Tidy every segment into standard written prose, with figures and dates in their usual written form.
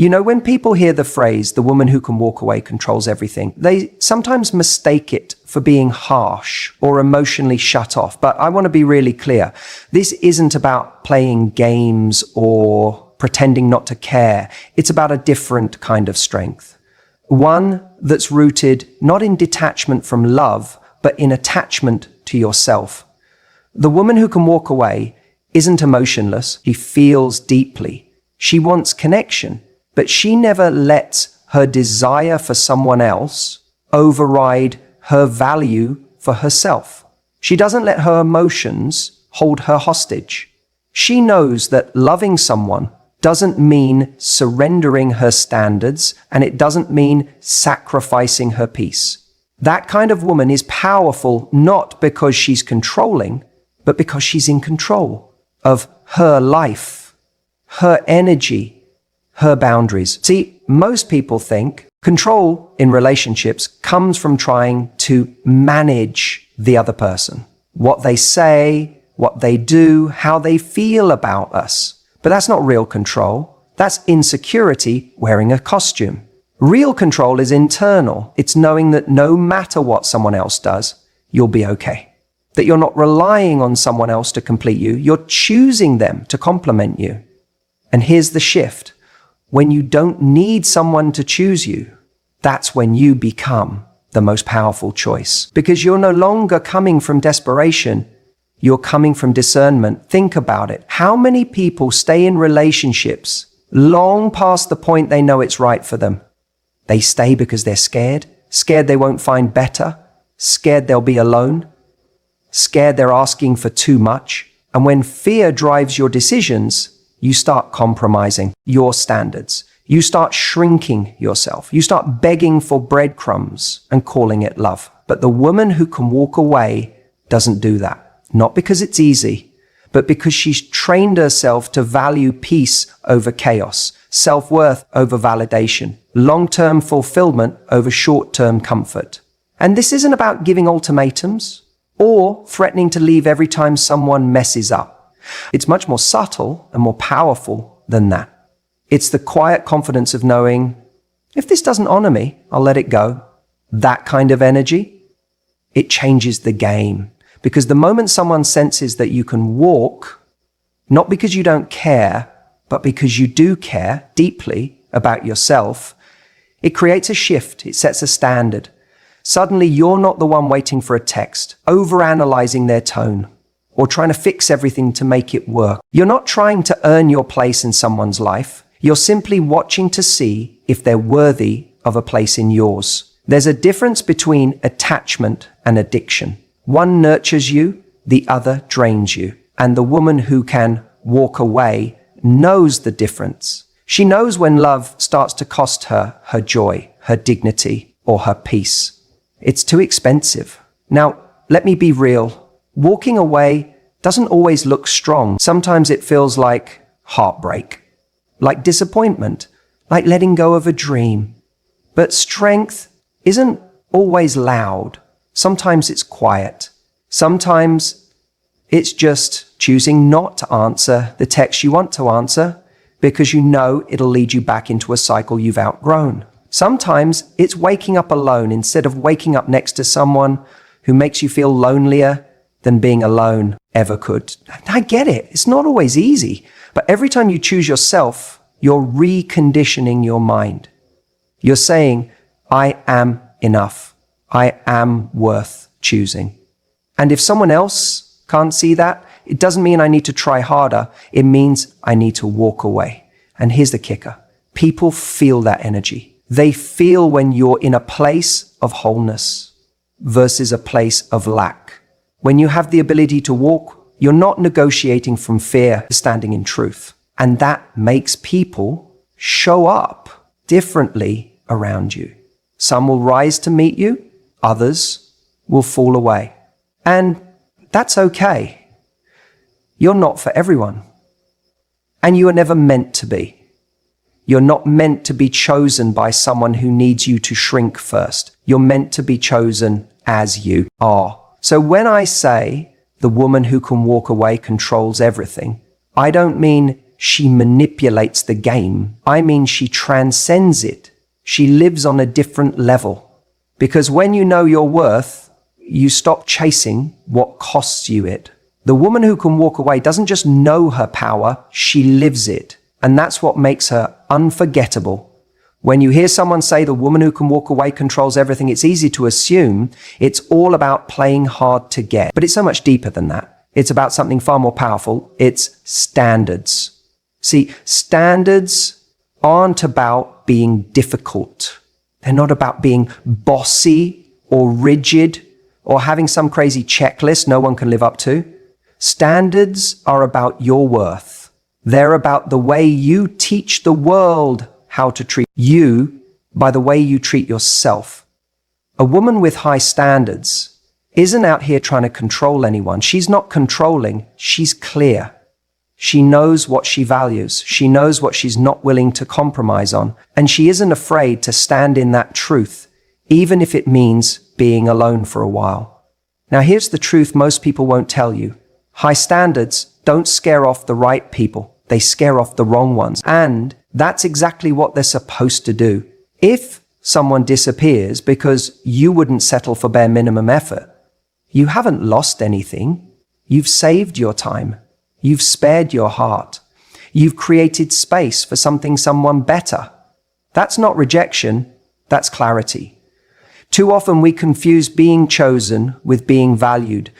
You know, when people hear the phrase, the woman who can walk away controls everything, they sometimes mistake it for being harsh or emotionally shut off. But I want to be really clear. This isn't about playing games or pretending not to care. It's about a different kind of strength. One that's rooted not in detachment from love, but in attachment to yourself. The woman who can walk away isn't emotionless. She feels deeply. She wants connection. But she never lets her desire for someone else override her value for herself. She doesn't let her emotions hold her hostage. She knows that loving someone doesn't mean surrendering her standards, and it doesn't mean sacrificing her peace. That kind of woman is powerful not because she's controlling, but because she's in control of her life, her energy, her boundaries. See, most people think control in relationships comes from trying to manage the other person. What they say, what they do, how they feel about us. But that's not real control. That's insecurity wearing a costume. Real control is internal. It's knowing that no matter what someone else does, you'll be okay. That you're not relying on someone else to complete you. You're choosing them to complement you. And here's the shift. When you don't need someone to choose you, that's when you become the most powerful choice. Because you're no longer coming from desperation, you're coming from discernment. Think about it. How many people stay in relationships long past the point they know it's right for them? They stay because they're scared they won't find better, scared they'll be alone, scared they're asking for too much. And when fear drives your decisions, you start compromising your standards. You start shrinking yourself. You start begging for breadcrumbs and calling it love. But the woman who can walk away doesn't do that. Not because it's easy, but because she's trained herself to value peace over chaos, self-worth over validation, long-term fulfillment over short-term comfort. And this isn't about giving ultimatums or threatening to leave every time someone messes up. It's much more subtle and more powerful than that. It's the quiet confidence of knowing, if this doesn't honor me, I'll let it go. That kind of energy, it changes the game. Because the moment someone senses that you can walk, not because you don't care, but because you do care deeply about yourself, it creates a shift. It sets a standard. Suddenly, you're not the one waiting for a text, overanalyzing their tone, or trying to fix everything to make it work. You're not trying to earn your place in someone's life. You're simply watching to see if they're worthy of a place in yours. There's a difference between attachment and addiction. One nurtures you, the other drains you. And the woman who can walk away knows the difference. She knows when love starts to cost her her joy, her dignity, or her peace. It's too expensive. Now, let me be real. Walking away doesn't always look strong. Sometimes it feels like heartbreak, like disappointment, like letting go of a dream. But strength isn't always loud. Sometimes it's quiet. Sometimes it's just choosing not to answer the text you want to answer because you know it'll lead you back into a cycle you've outgrown. Sometimes it's waking up alone instead of waking up next to someone who makes you feel lonelier than being alone ever could. I get it. It's not always easy. But every time you choose yourself, you're reconditioning your mind. You're saying, I am enough. I am worth choosing. And if someone else can't see that, it doesn't mean I need to try harder. It means I need to walk away. And here's the kicker. People feel that energy. They feel when you're in a place of wholeness versus a place of lack. When you have the ability to walk, you're not negotiating from fear, standing in truth. And that makes people show up differently around you. Some will rise to meet you, others will fall away. And that's okay. You're not for everyone. And you are never meant to be. You're not meant to be chosen by someone who needs you to shrink first. You're meant to be chosen as you are. So when I say the woman who can walk away controls everything, I don't mean she manipulates the game. I mean, she transcends it. She lives on a different level. Because when you know your worth, you stop chasing what costs you it. The woman who can walk away doesn't just know her power, she lives it. And that's what makes her unforgettable. When you hear someone say the woman who can walk away controls everything, it's easy to assume it's all about playing hard to get. But it's so much deeper than that. It's about something far more powerful. It's standards. See, standards aren't about being difficult. They're not about being bossy or rigid or having some crazy checklist no one can live up to. Standards are about your worth. They're about the way you teach the world how to treat you by the way you treat yourself. A woman with high standards isn't out here trying to control anyone. She's not controlling, she's clear. She knows what she values. She knows what she's not willing to compromise on. And she isn't afraid to stand in that truth, even if it means being alone for a while. Now here's the truth most people won't tell you. High standards don't scare off the right people. They scare off the wrong ones. And that's exactly what they're supposed to do. If someone disappears because you wouldn't settle for bare minimum effort, you haven't lost anything. You've saved your time. You've spared your heart. You've created space for someone better. That's not rejection, that's clarity. Too often we confuse being chosen with being valued.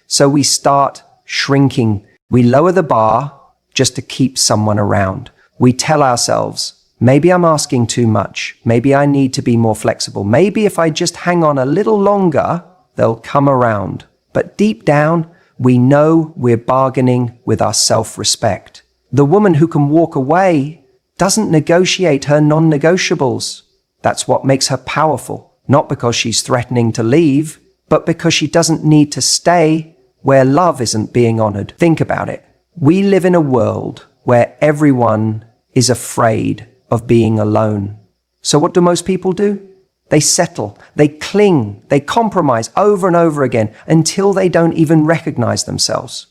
So we start shrinking. We lower the bar just to keep someone around. We tell ourselves, maybe I'm asking too much. Maybe I need to be more flexible. Maybe if I just hang on a little longer, they'll come around. But deep down, we know we're bargaining with our self-respect. The woman who can walk away doesn't negotiate her non-negotiables. That's what makes her powerful, not because she's threatening to leave, but because she doesn't need to stay where love isn't being honored. Think about it. We live in a world where everyone is afraid of being alone. So what do most people do? They settle, they cling, they compromise over and over again until they don't even recognize themselves.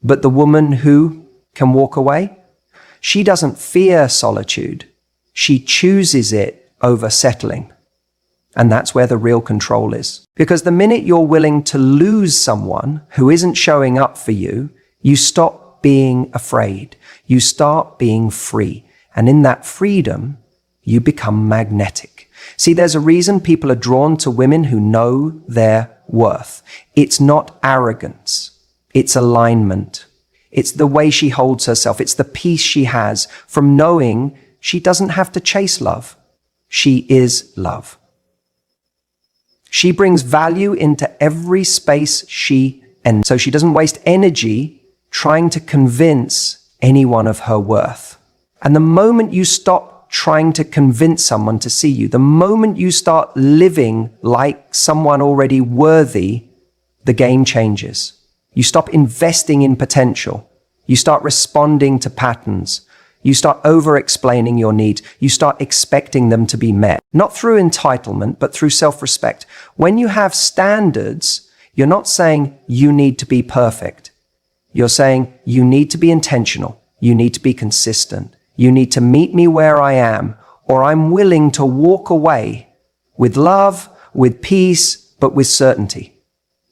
But the woman who can walk away, she doesn't fear solitude. She chooses it over settling. And that's where the real control is. Because the minute you're willing to lose someone who isn't showing up for you, you stop being afraid. You start being free. And in that freedom, you become magnetic. See, there's a reason people are drawn to women who know their worth. It's not arrogance. It's alignment. It's the way she holds herself. It's the peace she has from knowing she doesn't have to chase love. She is love. She brings value into every space she enters. So she doesn't waste energy trying to convince anyone of her worth. And the moment you stop trying to convince someone to see you, the moment you start living like someone already worthy, the game changes. You stop investing in potential. You start responding to patterns. You start over-explaining your needs. You start expecting them to be met. Not through entitlement, but through self-respect. When you have standards, you're not saying you need to be perfect. You're saying you need to be intentional. You need to be consistent. You need to meet me where I am, or I'm willing to walk away with love, with peace, but with certainty.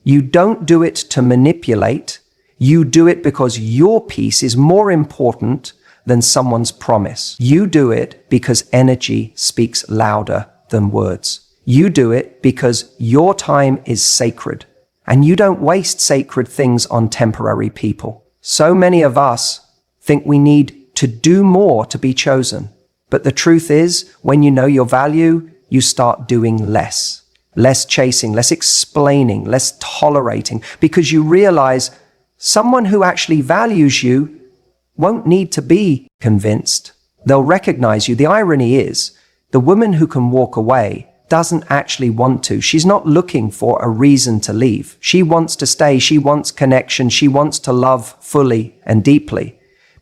You don't do it to manipulate. You do it because your peace is more important than someone's promise. You do it because energy speaks louder than words. You do it because your time is sacred, and you don't waste sacred things on temporary people. So many of us think we need to do more to be chosen. But the truth is, when you know your value, you start doing less. Less chasing, less explaining, less tolerating, because you realize someone who actually values you won't need to be convinced. They'll recognize you. The irony is, the woman who can walk away doesn't actually want to. She's not looking for a reason to leave. She wants to stay. She wants connection. She wants to love fully and deeply.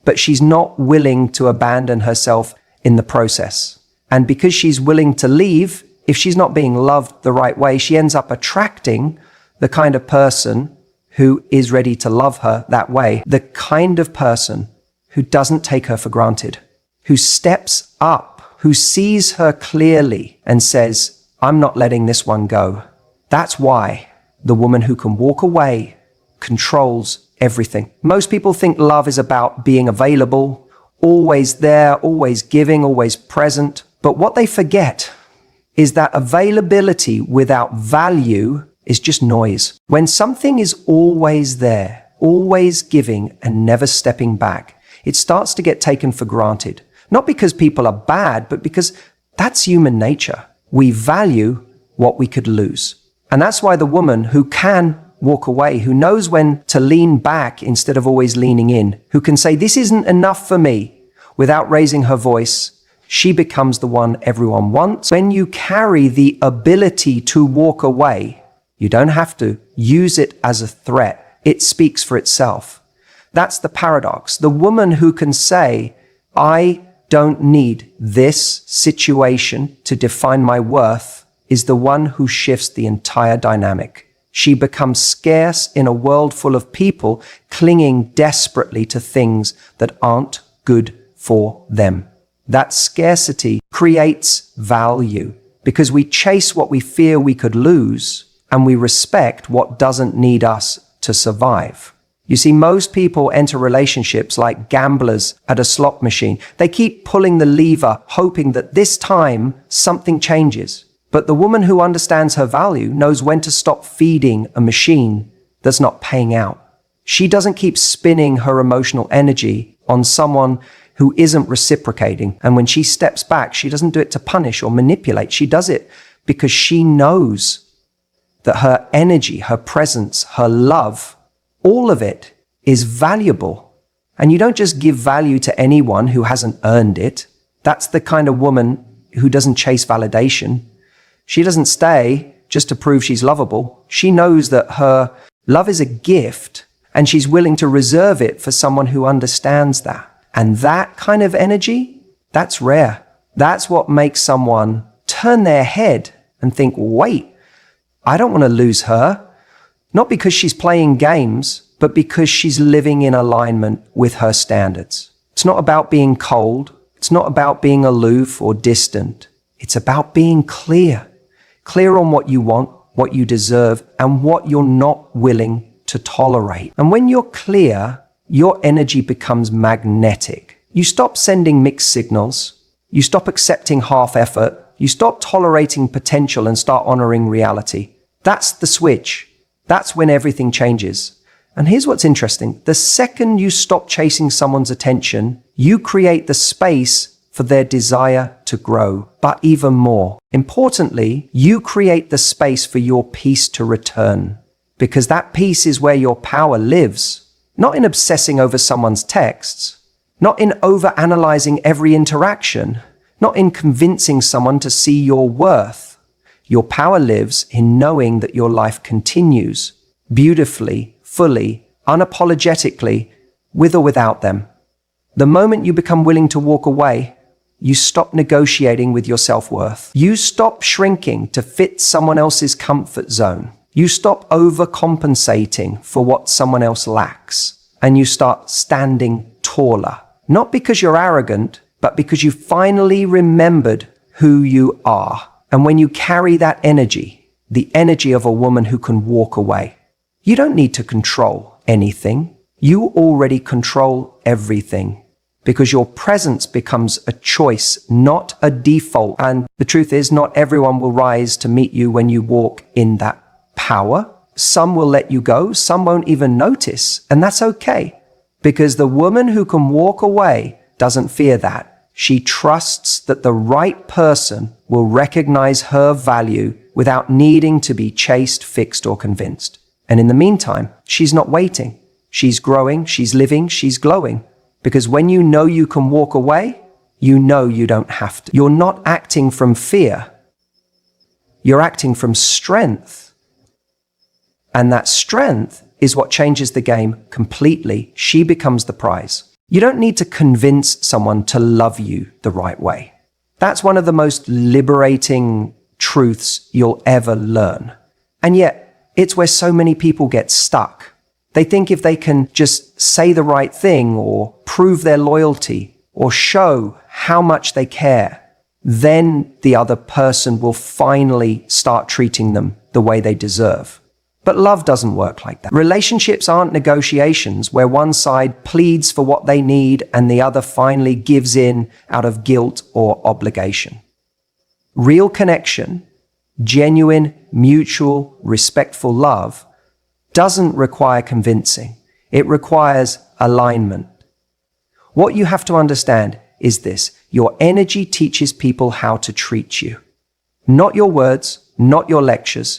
But she's not willing to abandon herself in the process. And because she's willing to leave, if she's not being loved the right way, she ends up attracting the kind of person who is ready to love her that way. The kind of person who doesn't take her for granted, who steps up, who sees her clearly and says, I'm not letting this one go. That's why the woman who can walk away controls everything. Most people think love is about being available, always there, always giving, always present. But what they forget is that availability without value is just noise. When something is always there, always giving and never stepping back, it starts to get taken for granted. Not because people are bad, but because that's human nature. We value what we could lose. And that's why the woman who can walk away, who knows when to lean back instead of always leaning in, who can say, this isn't enough for me, without raising her voice, she becomes the one everyone wants. When you carry the ability to walk away, you don't have to use it as a threat. It speaks for itself. That's the paradox. The woman who can say, I don't need this situation to define my worth, is the one who shifts the entire dynamic. She becomes scarce in a world full of people clinging desperately to things that aren't good for them. That scarcity creates value because we chase what we fear we could lose and we respect what doesn't need us to survive. You see, most people enter relationships like gamblers at a slot machine. They keep pulling the lever, hoping that this time something changes. But the woman who understands her value knows when to stop feeding a machine that's not paying out. She doesn't keep spinning her emotional energy on someone who isn't reciprocating. And when she steps back, she doesn't do it to punish or manipulate. She does it because she knows that her energy, her presence, her love, all of it is valuable. And you don't just give value to anyone who hasn't earned it. That's the kind of woman who doesn't chase validation. She doesn't stay just to prove she's lovable. She knows that her love is a gift and she's willing to reserve it for someone who understands that. And that kind of energy, that's rare. That's what makes someone turn their head and think, wait, I don't want to lose her. Not because she's playing games, but because she's living in alignment with her standards. It's not about being cold. It's not about being aloof or distant. It's about being clear. Clear on what you want, what you deserve, and what you're not willing to tolerate. And when you're clear, your energy becomes magnetic. You stop sending mixed signals. You stop accepting half effort. You stop tolerating potential and start honoring reality. That's the switch. That's when everything changes. And here's what's interesting. The second you stop chasing someone's attention, you create the space for their desire to grow. But even more importantly, you create the space for your peace to return. Because that peace is where your power lives. Not in obsessing over someone's texts. Not in overanalyzing every interaction. Not in convincing someone to see your worth. Your power lives in knowing that your life continues beautifully, fully, unapologetically, with or without them. The moment you become willing to walk away, you stop negotiating with your self-worth. You stop shrinking to fit someone else's comfort zone. You stop overcompensating for what someone else lacks. And you start standing taller. Not because you're arrogant, but because you finally remembered who you are. And when you carry that energy, the energy of a woman who can walk away, you don't need to control anything. You already control everything. Because your presence becomes a choice, not a default. And the truth is, not everyone will rise to meet you when you walk in that power. Some will let you go, some won't even notice, and that's okay. Because the woman who can walk away doesn't fear that. She trusts that the right person will recognize her value without needing to be chased, fixed, or convinced. And in the meantime, she's not waiting. She's growing, she's living, she's glowing. Because when you know you can walk away, you know you don't have to. You're not acting from fear. You're acting from strength. And that strength is what changes the game completely. She becomes the prize. You don't need to convince someone to love you the right way. That's one of the most liberating truths you'll ever learn. And yet, it's where so many people get stuck. They think if they can just say the right thing or prove their loyalty or show how much they care, then the other person will finally start treating them the way they deserve. But love doesn't work like that. Relationships aren't negotiations where one side pleads for what they need and the other finally gives in out of guilt or obligation. Real connection, genuine, mutual, respectful love doesn't require convincing. It requires alignment. What you have to understand is this: your energy teaches people how to treat you. Not your words, not your lectures,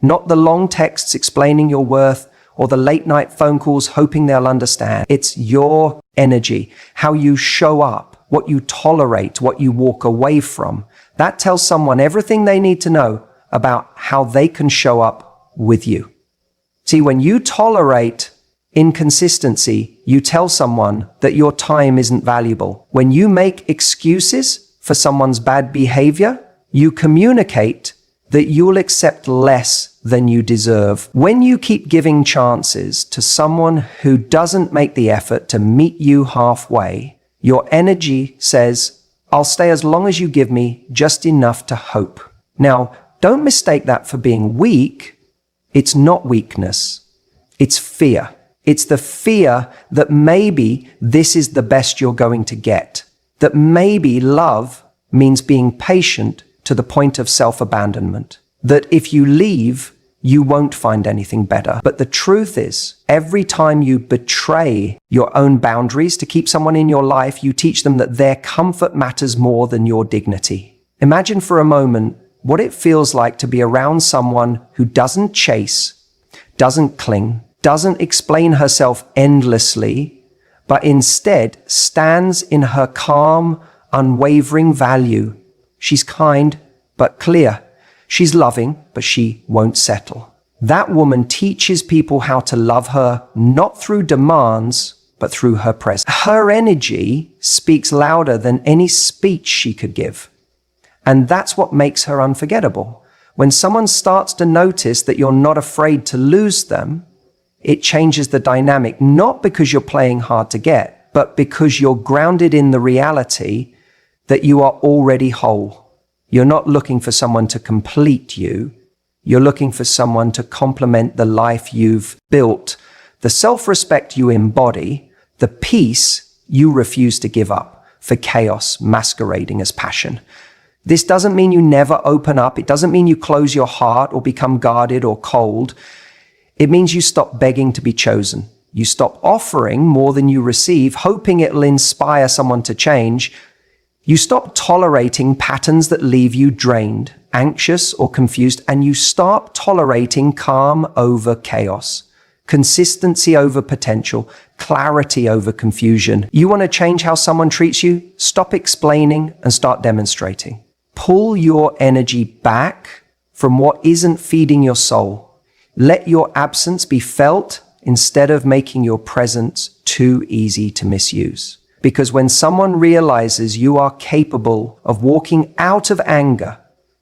not the long texts explaining your worth or the late night phone calls hoping they'll understand. It's your energy, how you show up, what you tolerate, what you walk away from. That tells someone everything they need to know about how they can show up with you. See, when you tolerate inconsistency, you tell someone that your time isn't valuable. When you make excuses for someone's bad behavior, you communicate that you'll accept less than you deserve. When you keep giving chances to someone who doesn't make the effort to meet you halfway, your energy says, I'll stay as long as you give me just enough to hope. Now, don't mistake that for being weak. It's not weakness. It's fear. It's the fear that maybe this is the best you're going to get. That maybe love means being patient to the point of self-abandonment. That if you leave, you won't find anything better. But the truth is, every time you betray your own boundaries to keep someone in your life, you teach them that their comfort matters more than your dignity. Imagine for a moment what it feels like to be around someone who doesn't chase, doesn't cling, doesn't explain herself endlessly, but instead stands in her calm, unwavering value. She's kind, but clear. She's loving, but she won't settle. That woman teaches people how to love her, not through demands, but through her presence. Her energy speaks louder than any speech she could give. And that's what makes her unforgettable. When someone starts to notice that you're not afraid to lose them, it changes the dynamic, not because you're playing hard to get, but because you're grounded in the reality that you are already whole. You're not looking for someone to complete you. You're looking for someone to complement the life you've built, the self-respect you embody, the peace you refuse to give up for chaos masquerading as passion. This doesn't mean you never open up. It doesn't mean you close your heart or become guarded or cold. It means you stop begging to be chosen. You stop offering more than you receive, hoping it'll inspire someone to change. You stop tolerating patterns that leave you drained, anxious, or confused, and you start tolerating calm over chaos, consistency over potential, clarity over confusion. You want to change how someone treats you? Stop explaining and start demonstrating. Pull your energy back from what isn't feeding your soul. Let your absence be felt instead of making your presence too easy to misuse. Because when someone realizes you are capable of walking out of anger,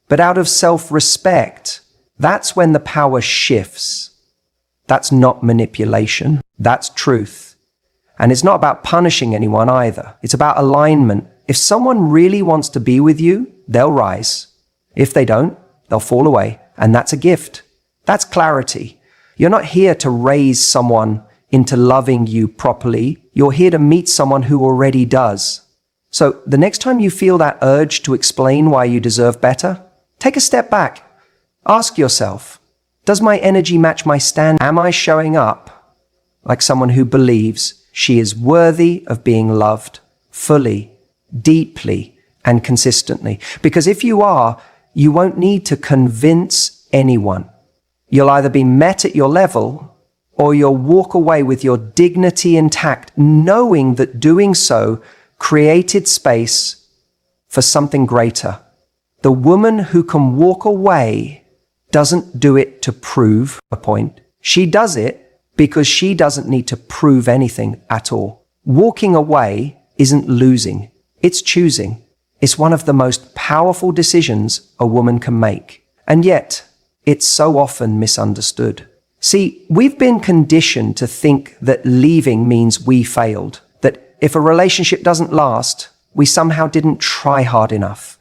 but out of self-respect, that's when the power shifts. That's not manipulation. That's truth. And it's not about punishing anyone either. It's about alignment. If someone really wants to be with you, they'll rise. If they don't, they'll fall away. And that's a gift. That's clarity. You're not here to raise someone into loving you properly. You're here to meet someone who already does. So the next time you feel that urge to explain why you deserve better, take a step back. Ask yourself, does my energy match my stand? Am I showing up like someone who believes she is worthy of being loved fully, deeply, and consistently? Because if you are, you won't need to convince anyone. You'll either be met at your level or you'll walk away with your dignity intact, knowing that doing so created space for something greater. The woman who can walk away doesn't do it to prove a point. She does it because she doesn't need to prove anything at all. Walking away isn't losing, it's choosing. It's one of the most powerful decisions a woman can make. And yet, it's so often misunderstood. See, we've been conditioned to think that leaving means we failed, that if a relationship doesn't last, we somehow didn't try hard enough.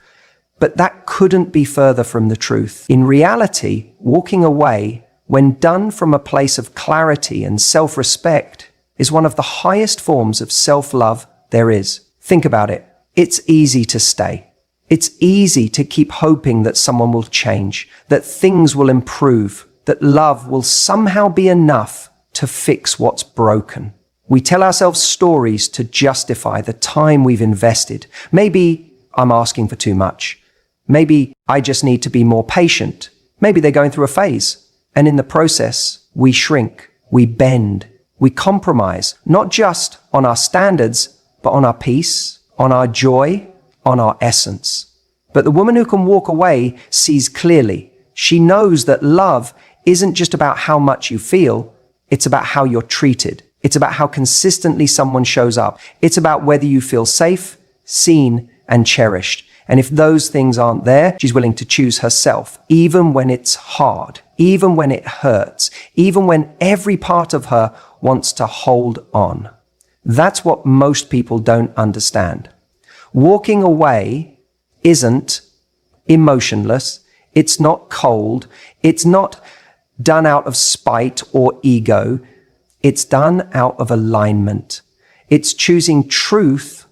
But that couldn't be further from the truth. In reality, walking away, when done from a place of clarity and self-respect, is one of the highest forms of self-love there is. Think about it. It's easy to stay. It's easy to keep hoping that someone will change, that things will improve, that love will somehow be enough to fix what's broken. We tell ourselves stories to justify the time we've invested. Maybe I'm asking for too much. Maybe I just need to be more patient. Maybe they're going through a phase. And in the process, we shrink, we bend, we compromise, not just on our standards, but on our peace, on our joy, on our essence. But the woman who can walk away sees clearly. She knows that love isn't just about how much you feel, it's about how you're treated. It's about how consistently someone shows up. It's about whether you feel safe, seen, and cherished. And if those things aren't there, she's willing to choose herself, even when it's hard, even when it hurts, even when every part of her wants to hold on. That's what most people don't understand. Walking away isn't emotionless. It's not cold. It's not done out of spite or ego. It's done out of alignment. It's choosing truth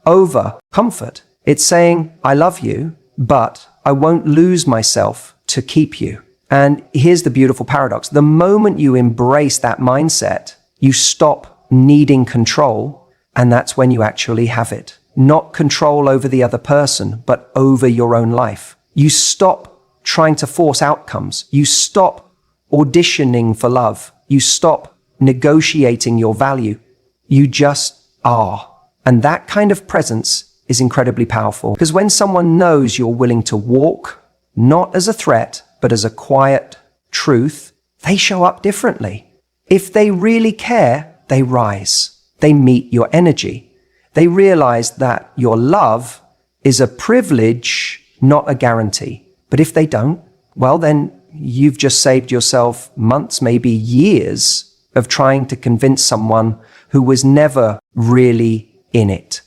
over comfort. It's saying, I love you, but I won't lose myself to keep you. And here's the beautiful paradox. The moment you embrace that mindset, you stop needing control, and that's when you actually have it. Not control over the other person, but over your own life. You stop trying to force outcomes. You stop auditioning for love. You stop negotiating your value. You just are. And that kind of presence is incredibly powerful, because when someone knows you're willing to walk, not as a threat, but as a quiet truth, they show up differently. If they really care, they rise. They meet your energy. They realize that your love is a privilege, not a guarantee. But if they don't, well, then you've just saved yourself months, maybe years of trying to convince someone who was never really in it.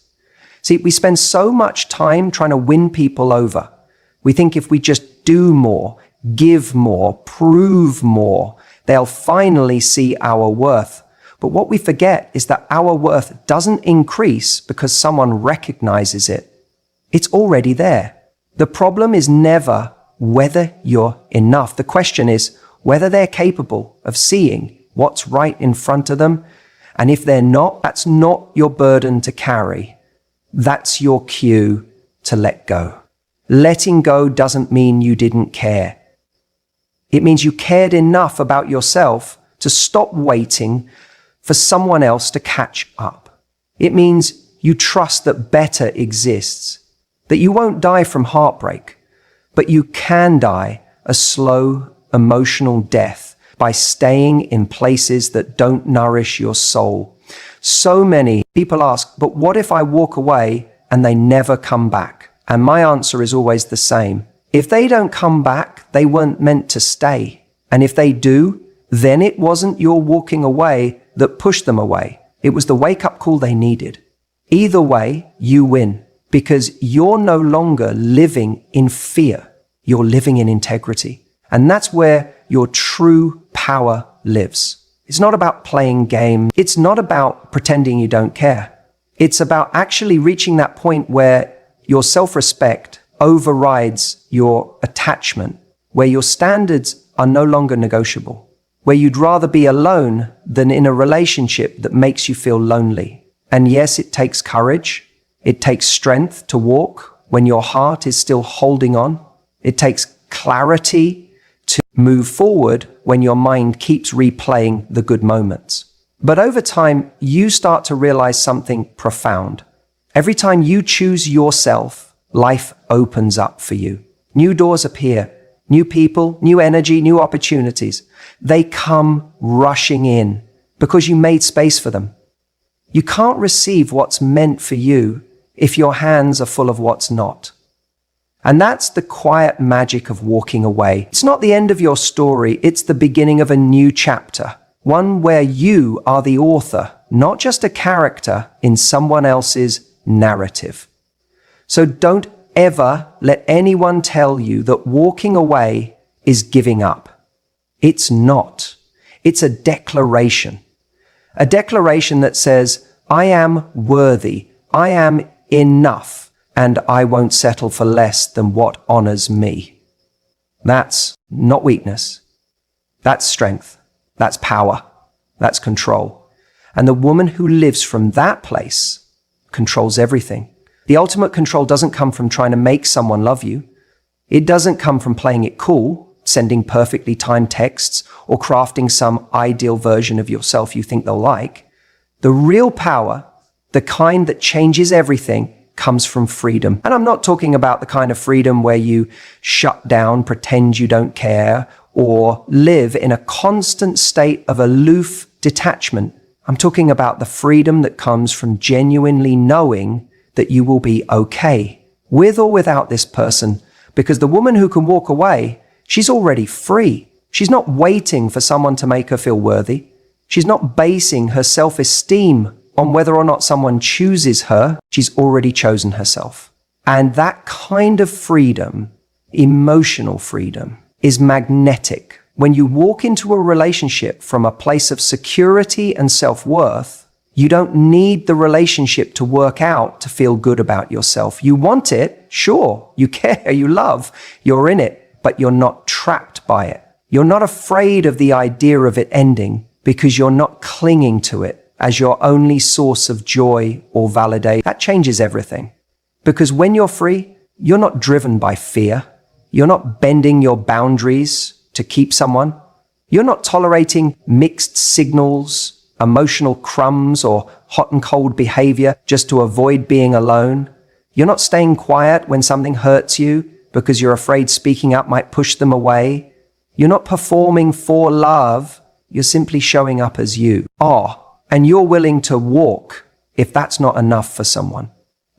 See, we spend so much time trying to win people over. We think if we just do more, give more, prove more, they'll finally see our worth. But what we forget is that our worth doesn't increase because someone recognizes it. It's already there. The problem is never whether you're enough. The question is whether they're capable of seeing what's right in front of them. And if they're not, that's not your burden to carry. That's your cue to let go. Letting go doesn't mean you didn't care. It means you cared enough about yourself to stop waiting for someone else to catch up. It means you trust that better exists, that you won't die from heartbreak, but you can die a slow, emotional death by staying in places that don't nourish your soul. So many people ask, but what if I walk away and they never come back? And my answer is always the same. If they don't come back, they weren't meant to stay. And if they do, then it wasn't your walking away that pushed them away. It was the wake-up call they needed. Either way, you win, because you're no longer living in fear. You're living in integrity. And that's where your true power lives. It's not about playing games. It's not about pretending you don't care. It's about actually reaching that point where your self-respect overrides your attachment, where your standards are no longer negotiable, where you'd rather be alone than in a relationship that makes you feel lonely. And yes, it takes courage. It takes strength to walk when your heart is still holding on. It takes clarity to move forward when your mind keeps replaying the good moments. But over time, you start to realize something profound. Every time you choose yourself, life opens up for you. New doors appear, new people, new energy, new opportunities. They come rushing in because you made space for them. You can't receive what's meant for you if your hands are full of what's not. And that's the quiet magic of walking away. It's not the end of your story, it's the beginning of a new chapter. One where you are the author, not just a character in someone else's narrative. So don't ever let anyone tell you that walking away is giving up. It's not. It's a declaration. A declaration that says, I am worthy, I am enough, and I won't settle for less than what honors me. That's not weakness. That's strength. That's power. That's control. And the woman who lives from that place controls everything. The ultimate control doesn't come from trying to make someone love you. It doesn't come from playing it cool, sending perfectly timed texts, or crafting some ideal version of yourself you think they'll like. The real power, the kind that changes everything, comes from freedom. And I'm not talking about the kind of freedom where you shut down, pretend you don't care, or live in a constant state of aloof detachment. I'm talking about the freedom that comes from genuinely knowing that you will be okay, with or without this person, because the woman who can walk away, she's already free. She's not waiting for someone to make her feel worthy. She's not basing her self-esteem on whether or not someone chooses her. She's already chosen herself. And that kind of freedom, emotional freedom, is magnetic. When you walk into a relationship from a place of security and self-worth, you don't need the relationship to work out to feel good about yourself. You want it, sure. You care, you love, you're in it, but you're not trapped by it. You're not afraid of the idea of it ending because you're not clinging to it as your only source of joy or validation. That changes everything. Because when you're free, you're not driven by fear. You're not bending your boundaries to keep someone. You're not tolerating mixed signals, emotional crumbs, or hot and cold behavior just to avoid being alone. You're not staying quiet when something hurts you because you're afraid speaking up might push them away. You're not performing for love. You're simply showing up as you are. And you're willing to walk if that's not enough for someone.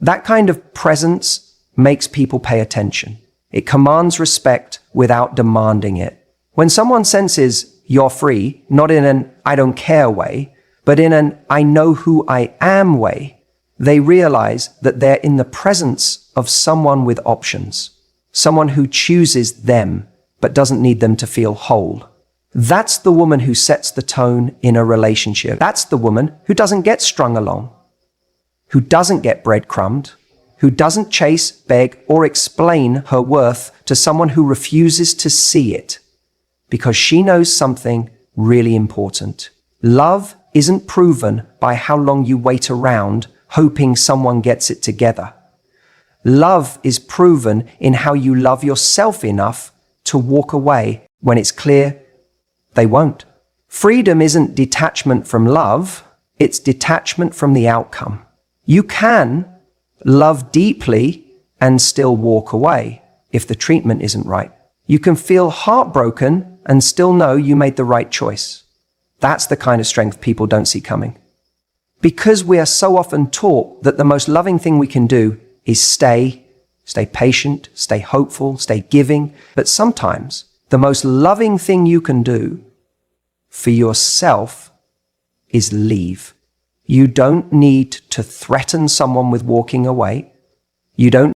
That kind of presence makes people pay attention. It commands respect without demanding it. When someone senses you're free, not in an I don't care way, but in an I know who I am way, they realize that they're in the presence of someone with options, someone who chooses them but doesn't need them to feel whole. That's the woman who sets the tone in a relationship. That's the woman who doesn't get strung along, who doesn't get breadcrumbed, who doesn't chase, beg, or explain her worth to someone who refuses to see it, because she knows something really important. Love isn't proven by how long you wait around hoping someone gets it together. Love is proven in how you love yourself enough to walk away when it's clear they won't. Freedom isn't detachment from love, it's detachment from the outcome. You can love deeply and still walk away if the treatment isn't right. You can feel heartbroken and still know you made the right choice. That's the kind of strength people don't see coming. Because we are so often taught that the most loving thing we can do is stay patient, stay hopeful, stay giving. But sometimes the most loving thing you can do for yourself is leave. You don't need to threaten someone with walking away. You don't